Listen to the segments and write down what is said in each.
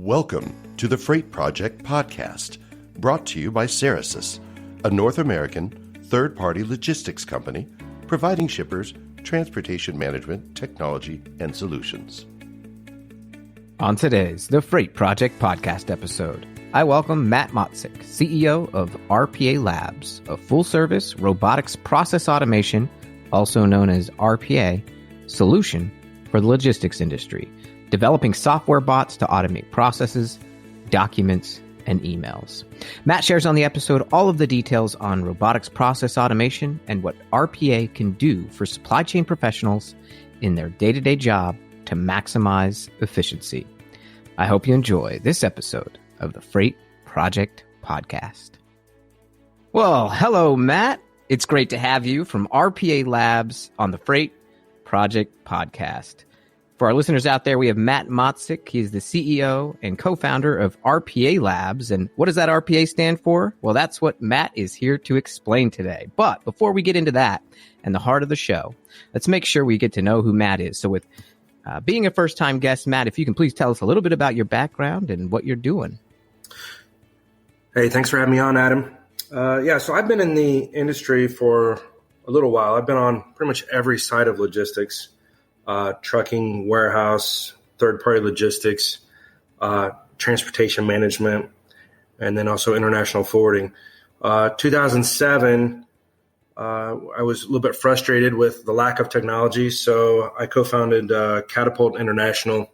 Welcome to the Freight Project Podcast, brought to you by Ceresys, a North American third-party logistics company providing shippers transportation management, technology, and solutions. On today's The Freight Project Podcast episode, I welcome Matt Motzik, CEO of RPA Labs, a full-service robotics process automation, also known as RPA, solution for the logistics industry, developing software bots to automate processes, documents, and emails. Matt shares on the episode all of the details on robotics process automation and what RPA can do for supply chain professionals in their day-to-day job to maximize efficiency. I hope you enjoy this episode of the Freight Project Podcast. Well, hello, Matt. It's great to have you from RPA Labs on the Freight Project Podcast. For our listeners out there, we have Matt Motzik. He's the CEO and co-founder of RPA Labs. And what does that RPA stand for? Well, that's what Matt is here to explain today. But before we get into that and the heart of the show, let's make sure we get to know who Matt is. So with being a first-time guest, Matt, if you can please tell us a little bit about your background and what you're doing. Hey, thanks for having me on, Adam. So I've been in the industry for a little while. I've been on pretty much every side of logistics. Trucking, warehouse, third-party logistics, transportation management, and then also international forwarding. 2007, I was a little bit frustrated with the lack of technology, so I co-founded Catapult International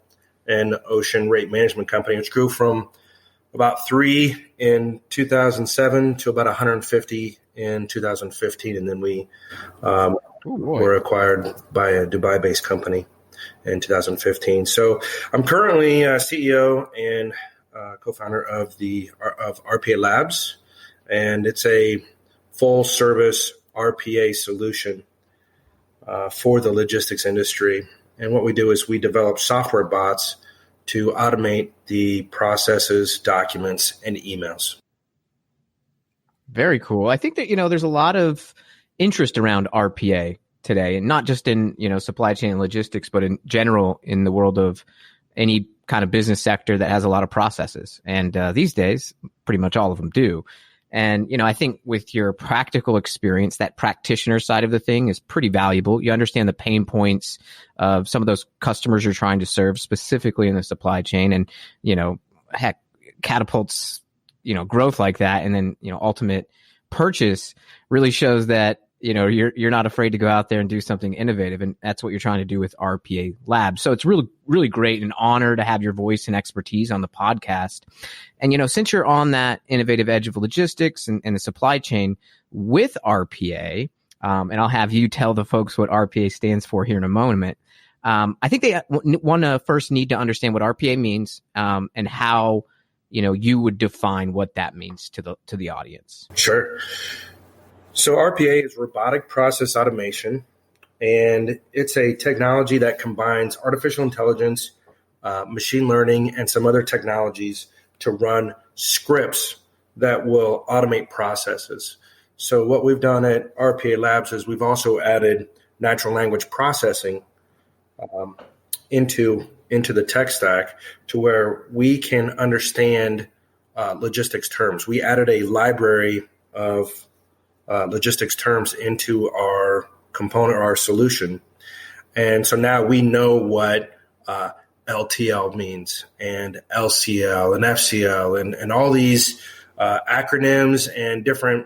and Ocean Rate Management Company, which grew from about 3 in 2007 to about 150 in 2015, and then we were acquired by a Dubai-based company in 2015. So I'm currently CEO and co-founder of RPA Labs, and it's a full-service RPA solution for the logistics industry. And what we do is we develop software bots to automate the processes, documents, and emails. Very cool. I think that, there's a lot of interest around RPA today, and not just in, supply chain and logistics, but in general in the world of any kind of business sector that has a lot of processes. And these days, pretty much all of them do. And, I think with your practical experience, that practitioner side of the thing is pretty valuable. You understand the pain points of some of those customers you're trying to serve, specifically in the supply chain. And, heck, Catapult's, growth like that, and then, ultimate purchase really shows that, you're not afraid to go out there and do something innovative. And that's what you're trying to do with RPA Labs. So it's really, really great and an honor to have your voice and expertise on the podcast. And, since you're on that innovative edge of logistics and the supply chain with RPA, and I'll have you tell the folks what RPA stands for here in a moment. I think they want to first need to understand what RPA means, and how, you would define what that means to the audience. Sure. So RPA is robotic process automation, and it's a technology that combines artificial intelligence, machine learning, and some other technologies to run scripts that will automate processes. So what we've done at RPA Labs is we've also added natural language processing into the tech stack to where we can understand logistics terms. We added a library of logistics terms into our component or our solution. And so now we know what LTL means, and LCL and FCL and all these acronyms and different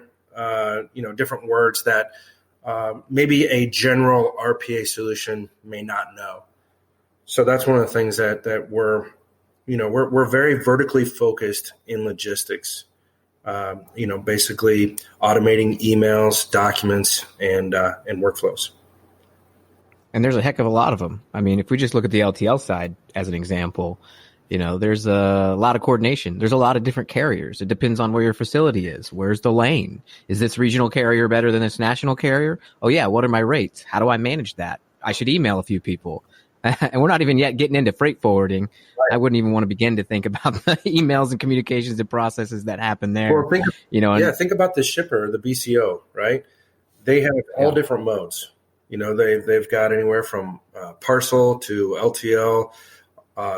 different words that maybe a general RPA solution may not know. So that's one of the things that we're very vertically focused in logistics. Basically automating emails, documents, and workflows. And there's a heck of a lot of them. I mean, if we just look at the LTL side as an example, there's a lot of coordination. There's a lot of different carriers. It depends on where your facility is. Where's the lane? Is this regional carrier better than this national carrier? Oh yeah, what are my rates? How do I manage that? I should email a few people. And we're not even yet getting into freight forwarding. Right. I wouldn't even want to begin to think about the emails and communications and processes that happen there. Well, think about the shipper, the BCO, right? They have all different modes. They've got anywhere from parcel to LTL,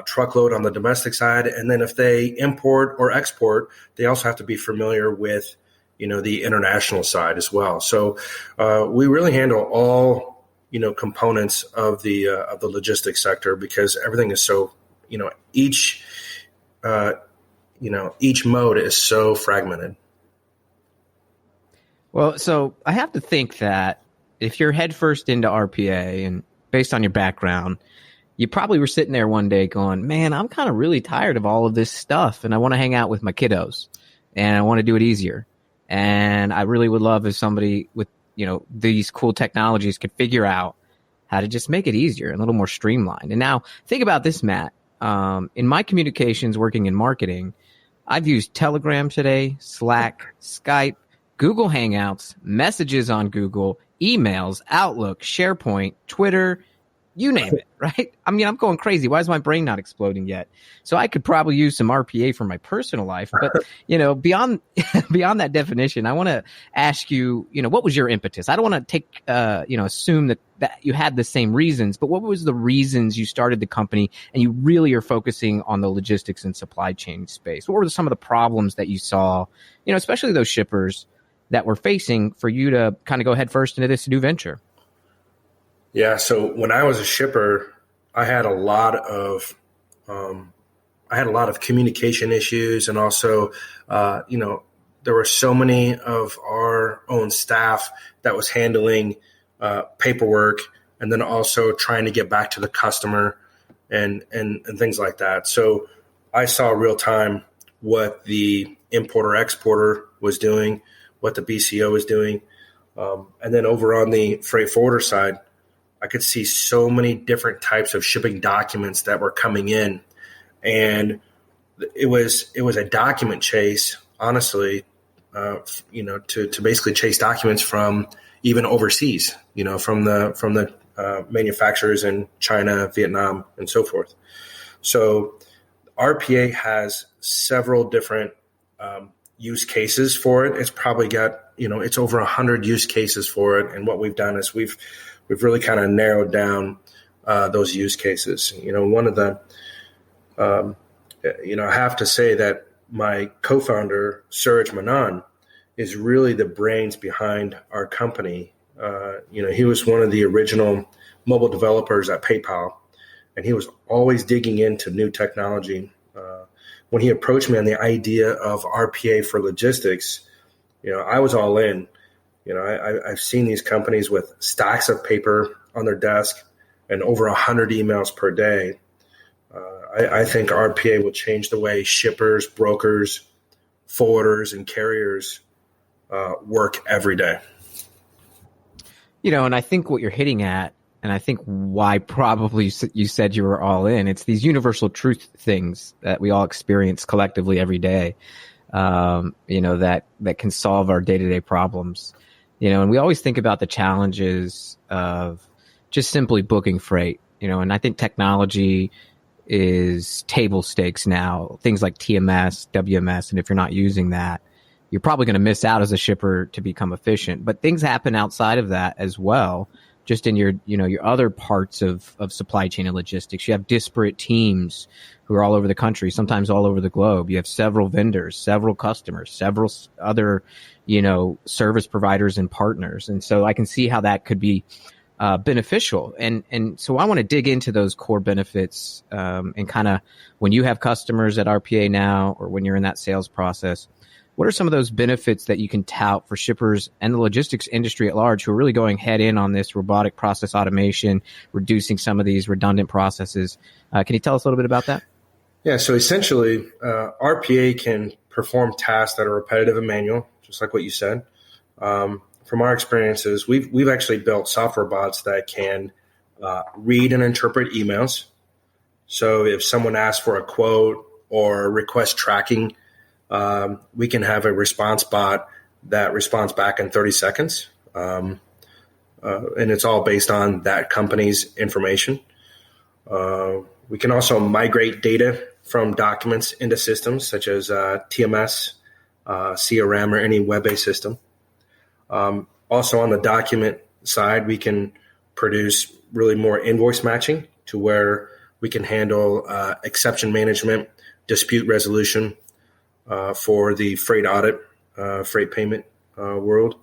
truckload on the domestic side. And then if they import or export, they also have to be familiar with, the international side as well. So we really handle all, components of the logistics sector, because everything is so, each mode is so fragmented. Well, so I have to think that if you're headfirst into RPA, and based on your background, you probably were sitting there one day going, man, I'm kind of really tired of all of this stuff, and I want to hang out with my kiddos, and I want to do it easier. And I really would love if somebody with, these cool technologies could figure out how to just make it easier and a little more streamlined. And now think about this, Matt. In my communications working in marketing, I've used Telegram today, Slack, Skype, Google Hangouts, messages on Google, emails, Outlook, SharePoint, Twitter, you name it, right? I mean, I'm going crazy. Why is my brain not exploding yet? So I could probably use some RPA for my personal life. But, beyond that definition, I want to ask you, what was your impetus? I don't want to take, assume that you had the same reasons, but what was the reasons you started the company and you really are focusing on the logistics and supply chain space? What were some of the problems that you saw, especially those shippers that were facing for you to kind of go head first into this new venture? Yeah. So when I was a shipper, I had a lot of communication issues, and also, there were so many of our own staff that was handling paperwork, and then also trying to get back to the customer and things like that. So I saw real time what the importer exporter was doing, what the BCO was doing. And then over on the freight forwarder side, I could see so many different types of shipping documents that were coming in. And it was a document chase, honestly, to basically chase documents from even overseas, from the manufacturers in China, Vietnam, and so forth. So RPA has several different use cases for it. It's probably got, it's over 100 use cases for it. And what we've done is we've really kind of narrowed down those use cases. One of the, I have to say that my co-founder, Suraj Manan, is really the brains behind our company. He was one of the original mobile developers at PayPal, and he was always digging into new technology. When he approached me on the idea of RPA for logistics, I was all in. I've seen these companies with stacks of paper on their desk and over 100 emails per day. I think RPA will change the way shippers, brokers, forwarders, and carriers work every day. And I think what you're hitting at, and I think why probably you said you were all in, it's these universal truth things that we all experience collectively every day, that can solve our day-to-day problems. And we always think about the challenges of just simply booking freight, and I think technology is table stakes now, things like TMS, WMS. And if you're not using that, you're probably going to miss out as a shipper to become efficient. But things happen outside of that as well, just in your other parts of supply chain and logistics. You have disparate teams who are all over the country, sometimes all over the globe. You have several vendors, several customers, several other, service providers and partners. And so I can see how that could be beneficial. And so I want to dig into those core benefits and kind of when you have customers at RPA now, or when you're in that sales process, what are some of those benefits that you can tout for shippers and the logistics industry at large who are really going head in on this robotic process automation, reducing some of these redundant processes? Can you tell us a little bit about that? Yeah, so essentially, RPA can perform tasks that are repetitive and manual, just like what you said. From our experiences, we've actually built software bots that can read and interpret emails. So if someone asks for a quote or request tracking, we can have a response bot that responds back in 30 seconds. And it's all based on that company's information. We can also migrate data from documents into systems such as TMS, CRM, or any web-based system. Also on the document side, we can produce really more invoice matching to where We can handle exception management, dispute resolution for the freight audit, freight payment world.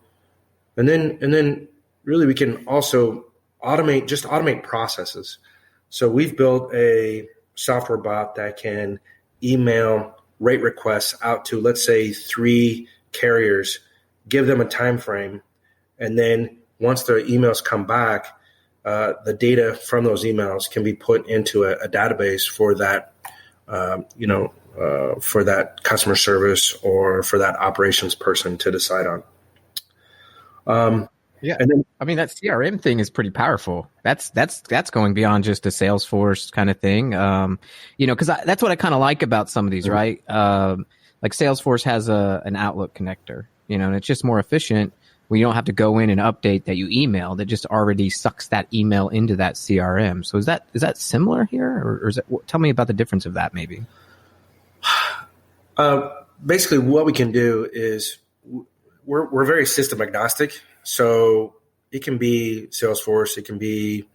And then really we can also automate processes. So we've built a software bot that can email rate requests out to, let's say, 3 carriers, give them a time frame, and then once the emails come back, the data from those emails can be put into a database for that, for that customer service or for that operations person to decide on. Yeah, and then, I mean that CRM thing is pretty powerful. That's going beyond just a Salesforce kind of thing. Because that's what I kind of like about some of these, right? Like Salesforce has an Outlook connector, and it's just more efficient. We don't have to go in and update that you emailed. It just already sucks that email into that CRM. So is that similar here, or is it? Tell me about the difference of that, maybe. Basically, what we can do is we're very system agnostic. So it can be Salesforce, it can be,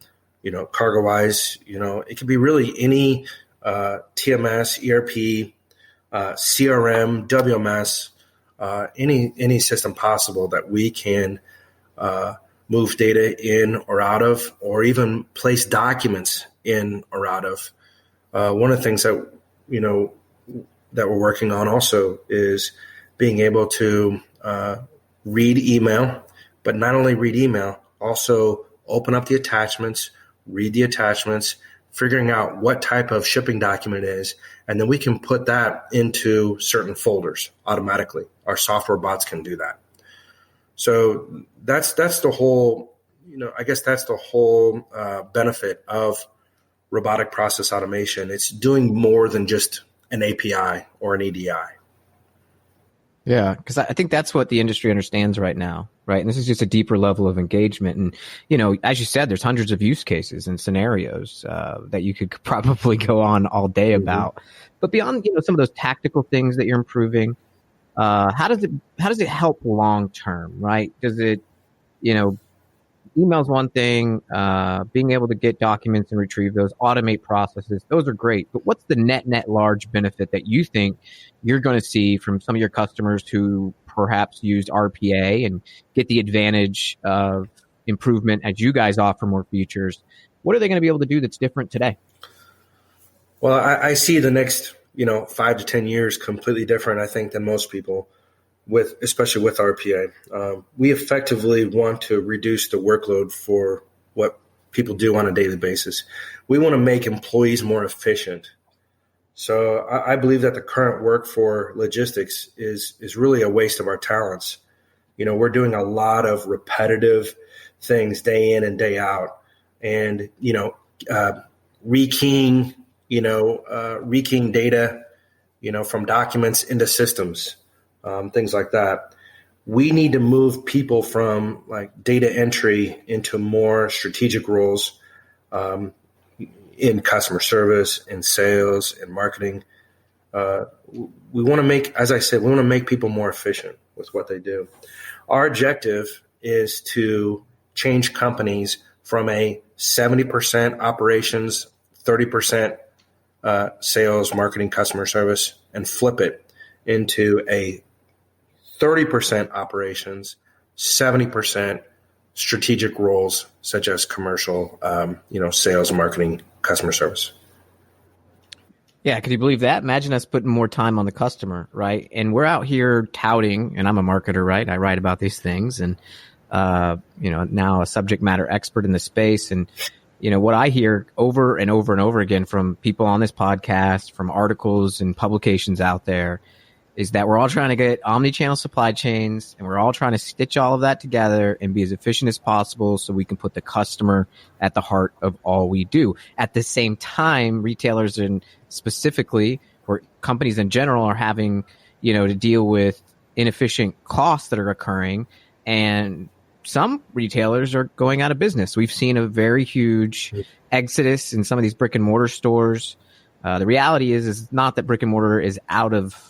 CargoWise, it can be really any TMS, ERP, CRM, WMS, any system possible that we can move data in or out of, or even place documents in or out of. One of the things that that we're working on also is being able to read email. But not only read email, also open up the attachments, read the attachments, figuring out what type of shipping document it is, and then we can put that into certain folders automatically. Our software bots can do that. So that's the whole, I guess that's the whole benefit of robotic process automation. It's doing more than just an API or an EDI. Yeah, because I think that's what the industry understands right now, right? And this is just a deeper level of engagement. And, as you said, there's hundreds of use cases and scenarios that you could probably go on all day about. But beyond, some of those tactical things that you're improving, how does it help long term, right? Does it, email's one thing, being able to get documents and retrieve those, automate processes, those are great. But what's the net large benefit that you think you're going to see from some of your customers who perhaps used RPA and get the advantage of improvement as you guys offer more features? What are they going to be able to do that's different today? Well, I see the next, 5 to 10 years completely different, I think, than most people. Especially with RPA. We effectively want to reduce the workload for what people do on a daily basis. We want to make employees more efficient. So I believe that the current work for logistics is really a waste of our talents. We're doing a lot of repetitive things day in and day out, and rekeying data, from documents into systems. Things like that. We need to move people from like data entry into more strategic roles in customer service, in sales, in marketing. We want to make, as I said, we want to make people more efficient with what they do. Our objective is to change companies from a 70% operations, 30% sales, marketing, customer service, and flip it into a 30% operations, 70% strategic roles such as commercial, sales, marketing, customer service. Yeah, could you believe that? Imagine us putting more time on the customer, right? And we're out here touting, and I'm a marketer, right? I write about these things, and now a subject matter expert in the space. And what I hear over and over and over again from people on this podcast, from articles and publications out there, is that we're all trying to get omni-channel supply chains, and we're all trying to stitch all of that together and be as efficient as possible so we can put the customer at the heart of all we do. At the same time, retailers and specifically, or companies in general, are having, to deal with inefficient costs that are occurring, and some retailers are going out of business. We've seen a very huge exodus in some of these brick and mortar stores. The reality is not that brick and mortar is out of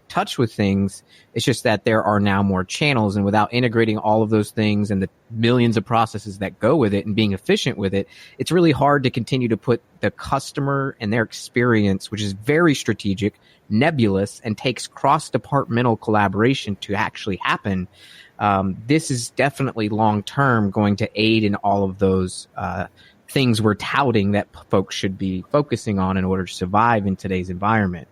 touch with things. It's just that there are now more channels, and without integrating all of those things and the millions of processes that go with it and being efficient with it, it's really hard to continue to put the customer and their experience, which is very strategic, nebulous, and takes cross-departmental collaboration to actually happen. This is definitely long-term going to aid in all of those things we're touting that folks should be focusing on in order to survive in today's environment.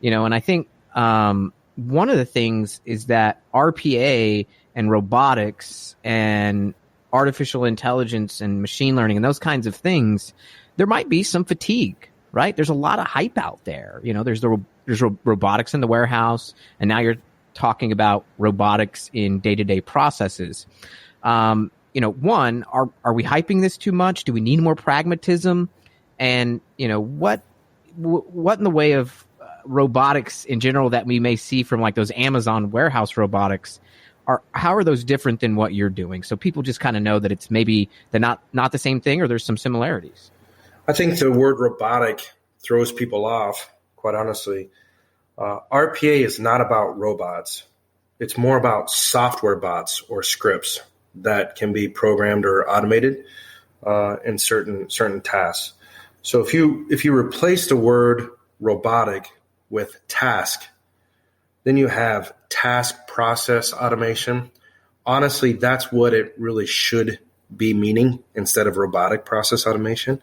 And I think one of the things is that RPA and robotics and artificial intelligence and machine learning and those kinds of things, there might be some fatigue, right? There's a lot of hype out there. There's robotics in the warehouse, and now you're talking about robotics in day-to-day processes. One, are we hyping this too much? Do we need more pragmatism? And, what in the way of robotics in general that we may see from like those Amazon warehouse robotics how are those different than what you're doing? So people just kind of know that it's maybe they're not the same thing, or there's some similarities. I think the word robotic throws people off, quite honestly. RPA is not about robots. It's more about software bots or scripts that can be programmed or automated in certain tasks. So if you replace the word robotic with task, then you have task process automation. Honestly, that's what it really should be meaning instead of robotic process automation.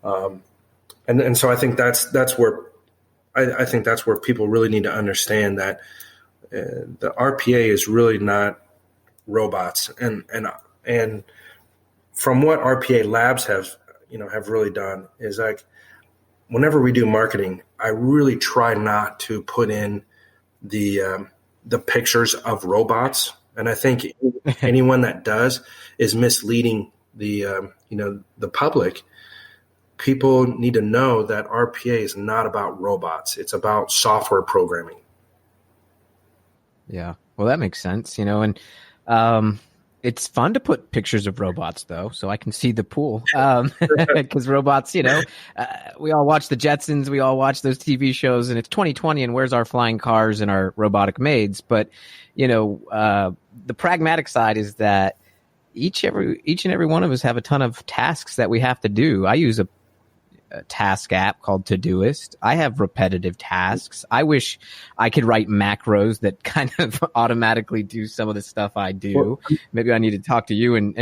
And so I think that's where I think that's where people really need to understand that the RPA is really not robots. And from what RPA labs have really done is like, whenever we do marketing, I really try not to put in the pictures of robots, and I think anyone that does is misleading the public. People need to know that RPA is not about robots; it's about software programming. Yeah, well, that makes sense, and it's fun to put pictures of robots, though, so I can see the pool. Because robots, we all watch the Jetsons, we all watch those TV shows, and it's 2020, and where's our flying cars and our robotic maids? But, the pragmatic side is that each and every one of us have a ton of tasks that we have to do. I use a task app called Todoist. I have repetitive tasks. I wish I could write macros that kind of automatically do some of the stuff I do. Maybe I need to talk to you and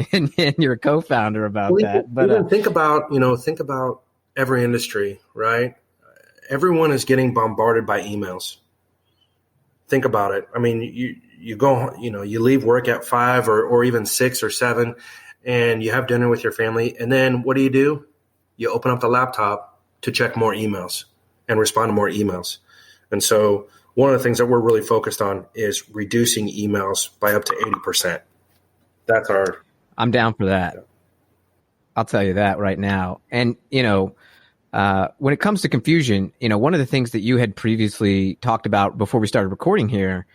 your co-founder about that. But think about every industry, right? Everyone is getting bombarded by emails. Think about it. I mean, you go, you leave work at 5 or even 6 or 7, and you have dinner with your family, and then what do? You open up the laptop to check more emails and respond to more emails. And so one of the things that we're really focused on is reducing emails by up to 80%. I'm down for that. I'll tell you that right now. And, when it comes to confusion, one of the things that you had previously talked about before we started recording here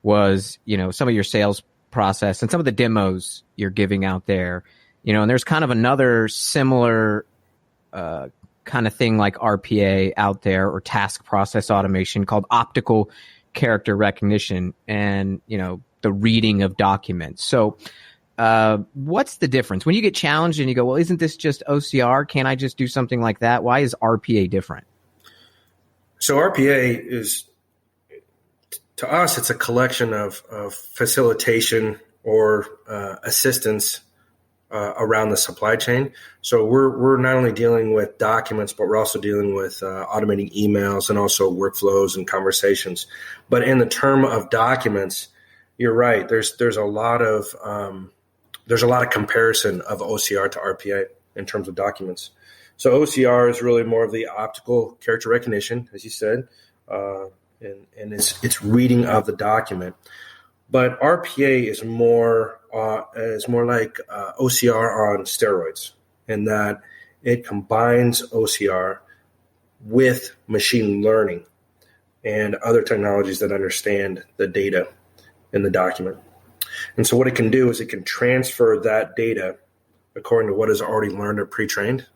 was, some of your sales process and some of the demos you're giving out there, and there's kind of another similar kind of thing like RPA out there, or task process automation, called optical character recognition and, the reading of documents. So what's the difference when you get challenged and you go, well, isn't this just OCR? Can't I just do something like that? Why is RPA different? So RPA is, to us, it's a collection of facilitation or assistance around the supply chain. So we're not only dealing with documents, but we're also dealing with automating emails and also workflows and conversations. But in the term of documents, you're right. There's a lot of comparison of OCR to RPA in terms of documents. So OCR is really more of the optical character recognition, as you said, and it's reading of the document. But RPA is more like OCR on steroids, in that it combines OCR with machine learning and other technologies that understand the data in the document. And so what it can do is it can transfer that data according to what is already learned or pre-trained,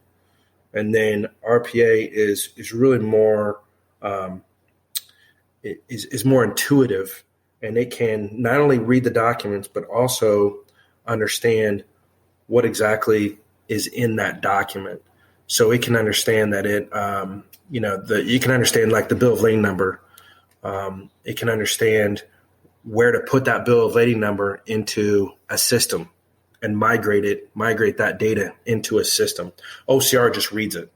And then RPA is really more is more intuitive, and it can not only read the documents but also understand what exactly is in that document. So it can understand that you can understand like the bill of lading number. It can understand where to put that bill of lading number into a system and migrate that data into a system. OCR just reads it.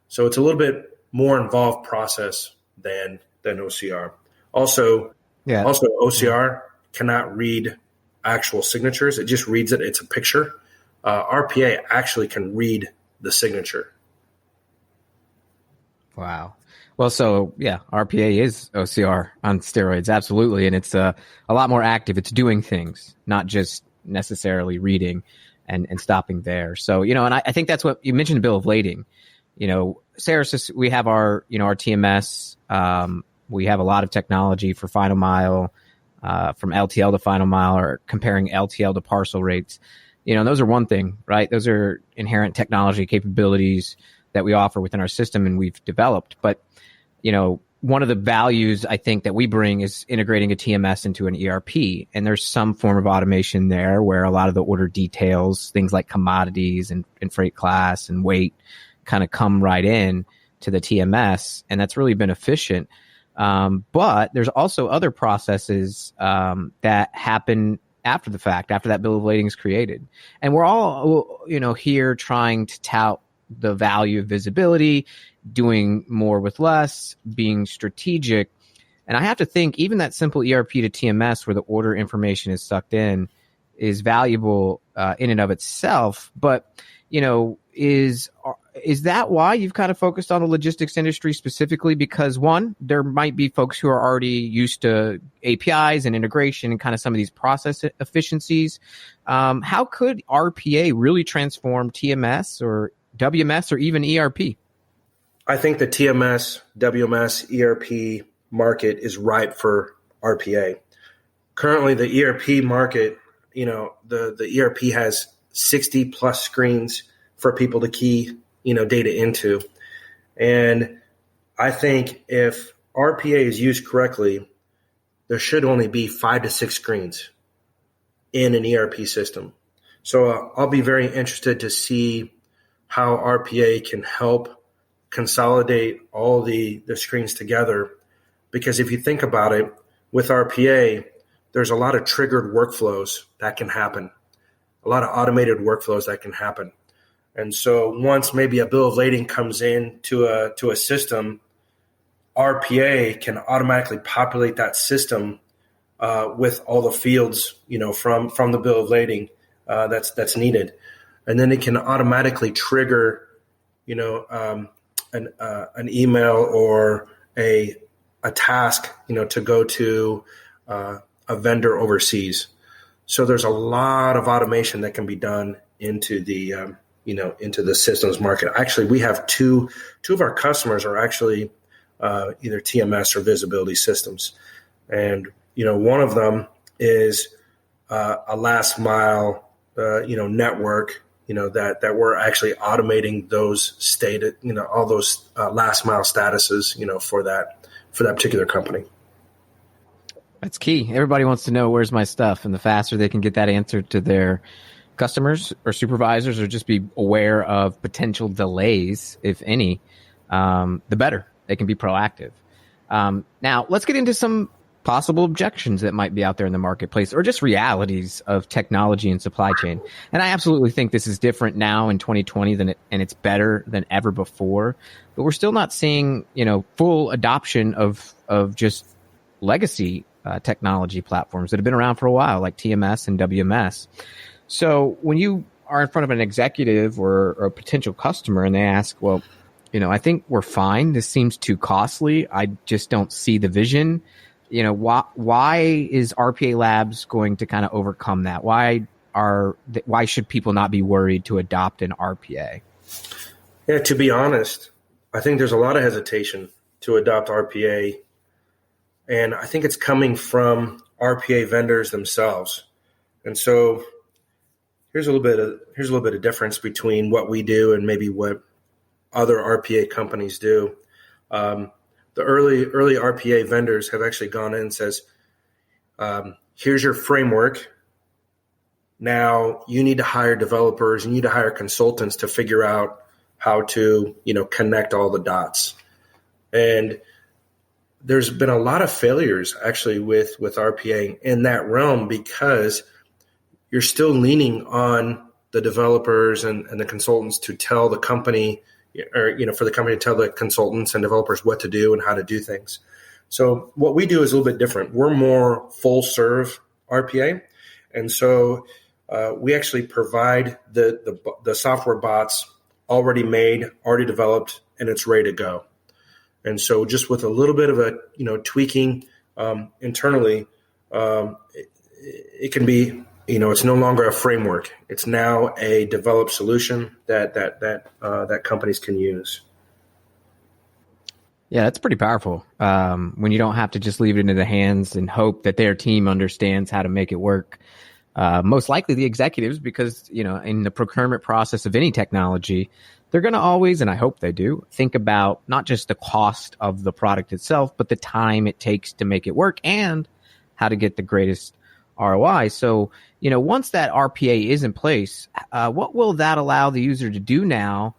So it's a little bit more involved process than OCR. Also, OCR cannot read actual signatures. It just reads it. It's a picture. RPA actually can read the signature. Wow. Well, so yeah, RPA is OCR on steroids, absolutely, and it's a lot more active. It's doing things, not just necessarily reading and stopping there. So, and I think that's what you mentioned, bill of lading. Ceresys, we have our TMS. We have a lot of technology for final mile, from LTL to final mile, or comparing LTL to parcel rates. Those are one thing, right? Those are inherent technology capabilities that we offer within our system and we've developed. But, one of the values I think that we bring is integrating a TMS into an ERP. And there's some form of automation there where a lot of the order details, things like commodities and freight class and weight, kind of come right in to the TMS. And that's really been efficient. But there's also other processes that happen after the fact, after that bill of lading is created. And we're all, here trying to tout the value of visibility, doing more with less, being strategic. And I have to think even that simple ERP to TMS where the order information is sucked in is valuable in and of itself. But, is that why you've kind of focused on the logistics industry specifically? Because one, there might be folks who are already used to APIs and integration and kind of some of these process efficiencies. How could RPA really transform TMS or WMS or even ERP? I think the TMS, WMS, ERP market is ripe for RPA. Currently, the ERP market, the ERP has 60 plus screens for people to key, data into. And I think if RPA is used correctly, there should only be 5 to 6 screens in an ERP system. So I'll be very interested to see how RPA can help consolidate all the screens together. Because if you think about it, with RPA, there's a lot of triggered workflows that can happen, a lot of automated workflows that can happen. And so once maybe a bill of lading comes in to a system, RPA can automatically populate that system with all the fields, from the bill of lading that's needed. And then it can automatically trigger, an email or a task, to go to a vendor overseas. So there's a lot of automation that can be done into the into the systems market. Actually, we have two of our customers are actually either TMS or visibility systems, and one of them is a last mile network. That we're actually automating those all those last mile statuses, for that particular company. That's key. Everybody wants to know where's my stuff, and the faster they can get that answer to their customers or supervisors, or just be aware of potential delays, if any, the better. They can be proactive. Now, let's get into some possible objections that might be out there in the marketplace, or just realities of technology and supply chain. And I absolutely think this is different now in 2020 and it's better than ever before. But we're still not seeing, full adoption of just legacy technology platforms that have been around for a while, like TMS and WMS. So when you are in front of an executive or a potential customer and they ask, well, I think we're fine. This seems too costly. I just don't see the vision. Why is RPA Labs going to kind of overcome that? Why should people not be worried to adopt an RPA? Yeah, to be honest, I think there's a lot of hesitation to adopt RPA. And I think it's coming from RPA vendors themselves. And so here's a little bit of difference between what we do and maybe what other RPA companies do. The early RPA vendors have actually gone in and says, here's your framework. Now you need to hire developers, you need to hire consultants to figure out how to, connect all the dots. And there's been a lot of failures actually with RPA in that realm because you're still leaning on the developers and the consultants to tell the company, or, for the company to tell the consultants and developers what to do and how to do things. So what we do is a little bit different. We're more full serve RPA. And so we actually provide the software bots already made, already developed, and it's ready to go. And so just with a little bit of a, tweaking internally, it can be, it's no longer a framework. It's now a developed solution that companies can use. Yeah, that's pretty powerful. When you don't have to just leave it into the hands and hope that their team understands how to make it work. Most likely the executives, because, in the procurement process of any technology, they're going to always, and I hope they do, think about not just the cost of the product itself, but the time it takes to make it work and how to get the greatest ROI. So, once that RPA is in place, what will that allow the user to do now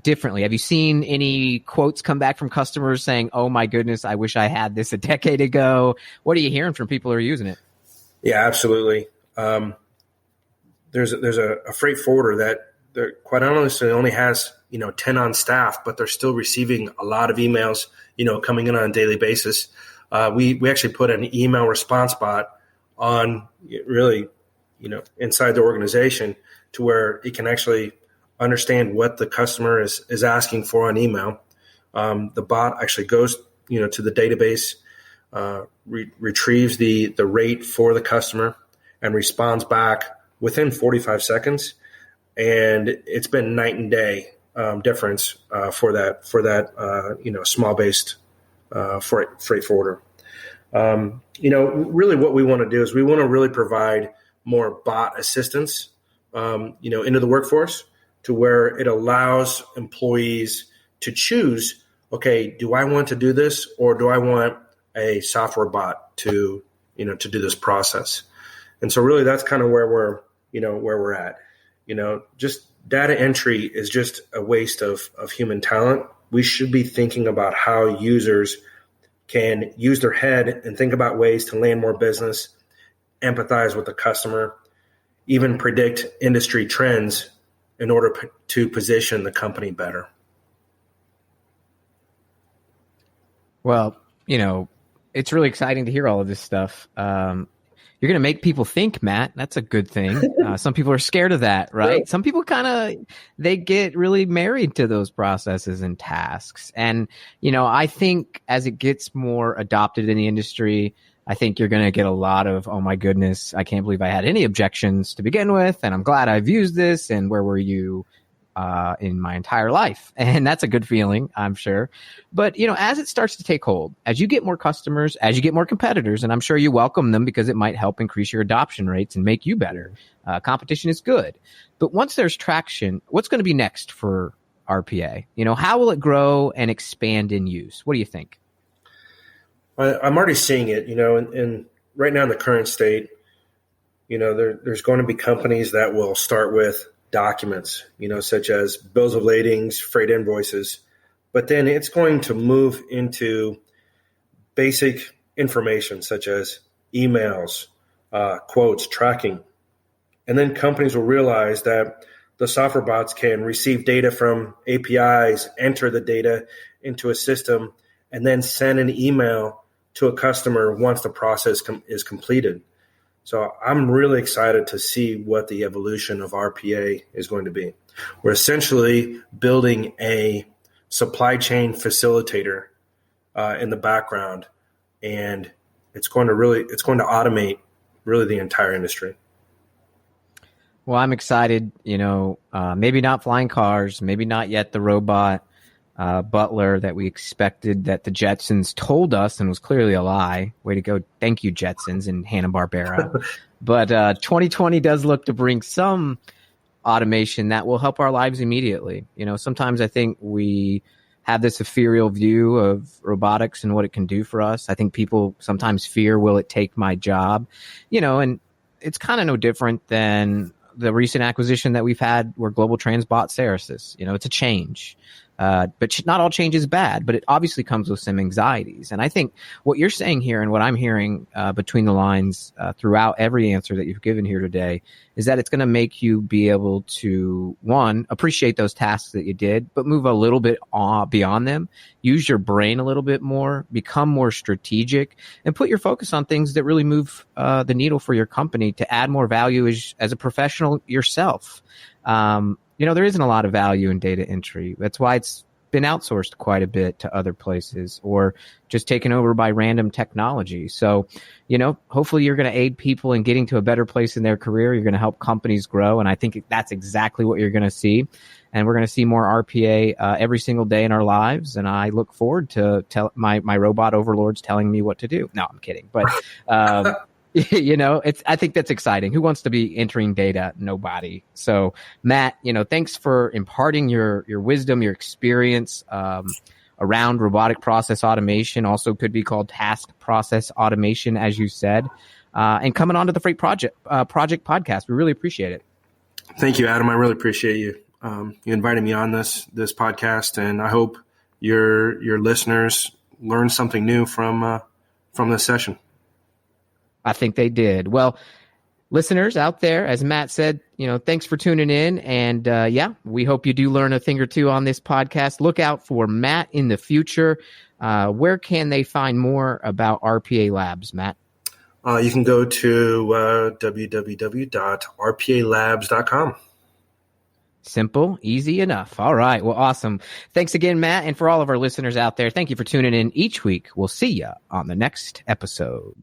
differently? Have you seen any quotes come back from customers saying, oh my goodness, I wish I had this a decade ago? What are you hearing from people who are using it? Yeah, absolutely. There's a freight forwarder that quite honestly only has 10 on staff, but they're still receiving a lot of emails coming in on a daily basis. We actually put an email response bot on really inside the organization to where it can actually understand what the customer is asking for on email. The bot actually goes to the database, retrieves the rate for the customer and responds back within 45 seconds. And it's been night and day difference for that small based freight forwarder. Really what we want to do is we want to really provide more bot assistance into the workforce to where it allows employees to choose, okay, do I want to do this or do I want a software bot to do this process? And so really that's kind of where we're at. Just data entry is just a waste of human talent. We should be thinking about how users can use their head and think about ways to land more business, empathize with the customer, even predict industry trends in order to position the company better. Well, it's really exciting to hear all of this stuff. You're going to make people think, Matt. That's a good thing. Some people are scared of that, right? Yeah. Some people they get really married to those processes and tasks. And, I think as it gets more adopted in the industry, I think you're going to get a lot of, oh my goodness, I can't believe I had any objections to begin with. And I'm glad I've used this. And where were you in my entire life? And that's a good feeling, I'm sure. But, as it starts to take hold, as you get more customers, as you get more competitors, and I'm sure you welcome them because it might help increase your adoption rates and make you better. Competition is good. But once there's traction, what's going to be next for RPA? How will it grow and expand in use? What do you think? I'm already seeing it, and right now in the current state, there's going to be companies that will start with documents, such as bills of ladings, freight invoices, but then it's going to move into basic information such as emails, quotes, tracking. And then companies will realize that the software bots can receive data from APIs, enter the data into a system, and then send an email to a customer once the process is completed. So I'm really excited to see what the evolution of RPA is going to be. We're essentially building a supply chain facilitator in the background, and it's going to automate really the entire industry. Well, I'm excited. Maybe not flying cars, maybe not yet the robot butler that we expected, that the Jetsons told us and was clearly a lie. Way to go. Thank you, Jetsons and Hanna-Barbera. But 2020 does look to bring some automation that will help our lives immediately. Sometimes I think we have this ethereal view of robotics and what it can do for us. I think people sometimes fear, will it take my job? And it's kind of no different than the recent acquisition that we've had where Global Trans bought Ceresys. It's a change. But not all change is bad, but it obviously comes with some anxieties. And I think what you're saying here and what I'm hearing between the lines throughout every answer that you've given here today is that it's going to make you be able to, one, appreciate those tasks that you did, but move a little bit beyond them, use your brain a little bit more, become more strategic, and put your focus on things that really move the needle for your company to add more value as a professional yourself. There isn't a lot of value in data entry. That's why it's been outsourced quite a bit to other places or just taken over by random technology. So, hopefully you're going to aid people in getting to a better place in their career. You're going to help companies grow. And I think that's exactly what you're going to see. And we're going to see more RPA every single day in our lives. And I look forward to my robot overlords telling me what to do. No, I'm kidding. But, I think that's exciting. Who wants to be entering data? Nobody. So Matt, thanks for imparting your wisdom, your experience, around robotic process automation, also could be called task process automation, as you said, and coming on to the Freight Project podcast. We really appreciate it. Thank you, Adam. I really appreciate you. You invited me on this podcast, and I hope your listeners learned something new from this session. I think they did. Well, listeners out there, as Matt said, thanks for tuning in. And we hope you do learn a thing or two on this podcast. Look out for Matt in the future. Where can they find more about RPA Labs, Matt? You can go to www.rpalabs.com. Simple, easy enough. All right. Well, awesome. Thanks again, Matt. And for all of our listeners out there, thank you for tuning in each week. We'll see you on the next episode.